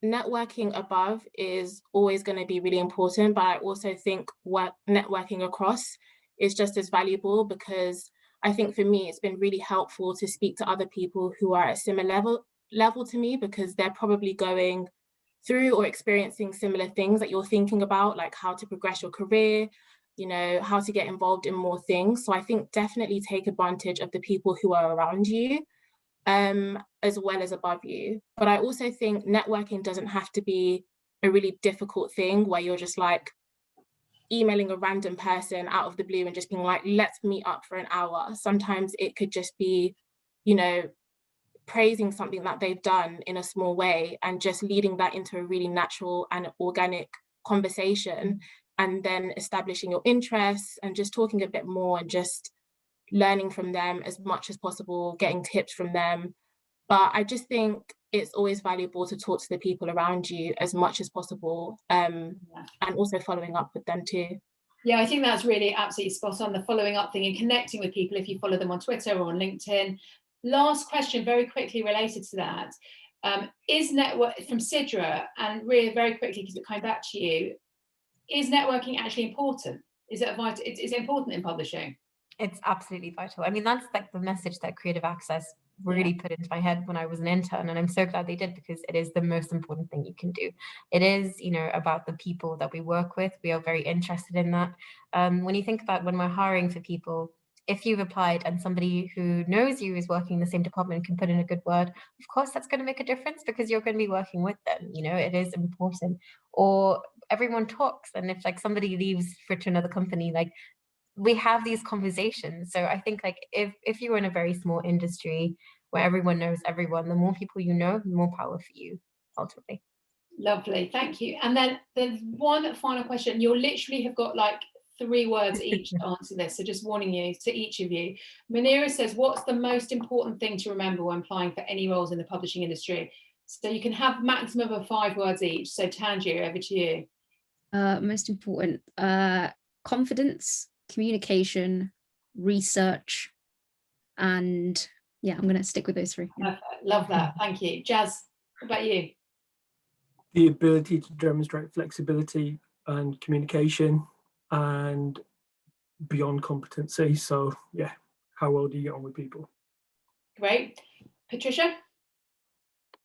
networking above is always going to be really important, but I also think networking across is just as valuable, because I think for me, it's been really helpful to speak to other people who are at a similar level to me, because they're probably going through or experiencing similar things that you're thinking about, like how to progress your career, how to get involved in more things. So I think definitely take advantage of the people who are around you, as well as above you. But I also think networking doesn't have to be a really difficult thing where you're just like, emailing a random person out of the blue and just being like, let's meet up for an hour. Sometimes it could just be, you know, praising something that they've done in a small way and just leading that into a really natural and organic conversation, and then establishing your interests and just talking a bit more and just learning from them as much as possible, getting tips from them. But I just think it's always valuable to talk to the people around you as much as possible, and also following up with them too. Yeah, I think that's really absolutely spot on, the following up thing and connecting with people if you follow them on Twitter or on LinkedIn. Last question, very quickly related to that. Is network from Sidra, and Rhea, very quickly, because it came back to you, is networking actually important? Is it vital? Is it important in publishing? It's absolutely vital. I mean, that's like the message that Creative Access really put into my head when I was an intern, and I'm so glad they did, because it is the most important thing you can do. It is, you know, about the people that we work with. We are very interested in that. When you think about when we're hiring for people, if you've applied and somebody who knows you is working in the same department can put in a good word, of course that's going to make a difference, because you're going to be working with them. You know, it is important. Or everyone talks, and if like somebody leaves to another company, like, we have these conversations. So I think like if you're in a very small industry where everyone knows everyone, the more people you know, the more power for you ultimately. Lovely, thank you. And then there's one final question. You'll literally have got like 3 words each to answer this, so just warning you, to each of you. Manira says, what's the most important thing to remember when applying for any roles in the publishing industry? So you can have maximum of 5 words each. So Tanjiah, over to you. Most important, confidence, communication, research, and yeah, I'm going to stick with those 3. Perfect. Love that. Thank you. Jazz, what about you? The ability to demonstrate flexibility and communication and beyond competency. So yeah, how well do you get on with people? Great. Patricia?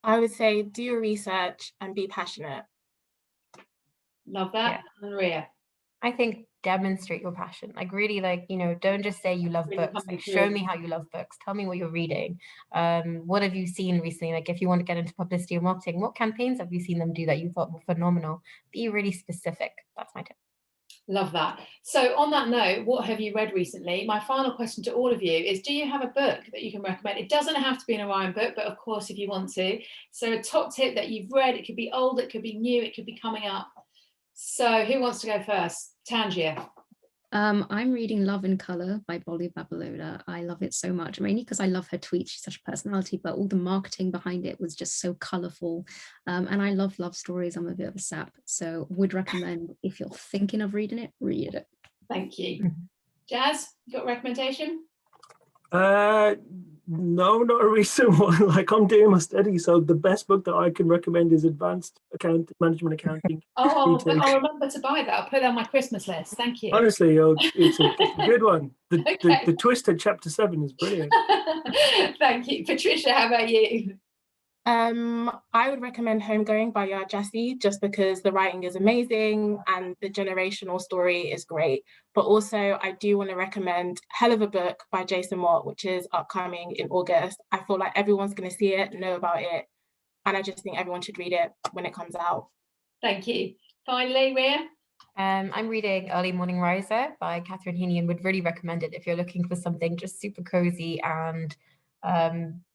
I would say do your research and be passionate. Love that. And Rhea? I think demonstrate your passion. Like really, like, you know, don't just say you love books. Like show me how you love books. Tell me what you're reading. What have you seen recently? Like if you want to get into publicity or marketing, what campaigns have you seen them do that you thought were phenomenal? Be really specific. That's my tip. Love that. So on that note, what have you read recently? My final question to all of you is, do you have a book that you can recommend? It doesn't have to be an Orion book, but of course, if you want to. So a top tip that you've read, it could be old, it could be new, it could be coming up. So who wants to go first? Tanjiah. I'm reading Love in Colour by Bolly Babalola. I love it so much, mainly because I love her tweets. She's such a personality, but all the marketing behind it was just so colourful. And I love stories. I'm a bit of a sap, so would recommend, if you're thinking of reading it, read it. Thank you. Jazz, you got a recommendation? No, not a recent one. Like I'm doing my study, so the best book that I can recommend is Advanced Management Accounting. I'll remember to buy that. I'll put it on my Christmas list. Thank you. Honestly, it's a good one. The twist at chapter 7 is brilliant. Thank you. Patricia, how about you? I would recommend Homegoing by Jasdip, just because the writing is amazing and the generational story is great. But also I do want to recommend Hell of a Book by Jason Watt, which is upcoming in August. I feel like everyone's going to see it, know about it, and I just think everyone should read it when it comes out. Thank you. Finally, Rhea? I'm reading Early Morning Riser by Catherine Heaney and would really recommend it if you're looking for something just super cozy and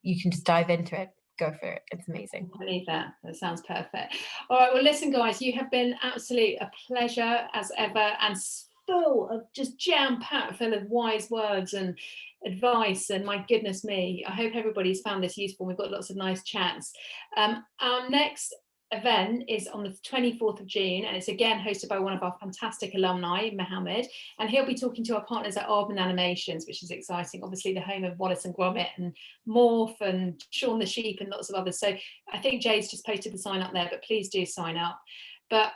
you can just dive into it. Go for it. It's amazing. I believe that. That sounds perfect. All right. Well, listen, guys, you have been absolutely a pleasure as ever, and full of just jam-packed full of wise words and advice. And my goodness me, I hope everybody's found this useful. We've got lots of nice chats. Our next event is on the 24th of June, and it's again hosted by one of our fantastic alumni, Mohammed, and he'll be talking to our partners at Urban Animations, which is exciting, obviously the home of Wallace and Gromit and Morph and Shaun the Sheep and lots of others. So I think Jay's just posted the sign up there, but please do sign up. But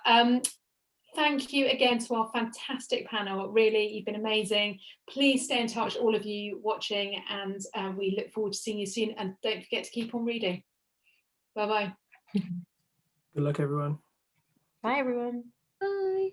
thank you again to our fantastic panel. Really, you've been amazing. Please stay in touch, all of you watching, and we look forward to seeing you soon, and don't forget to keep on reading. Bye-bye. Good luck, everyone. Bye, everyone. Bye.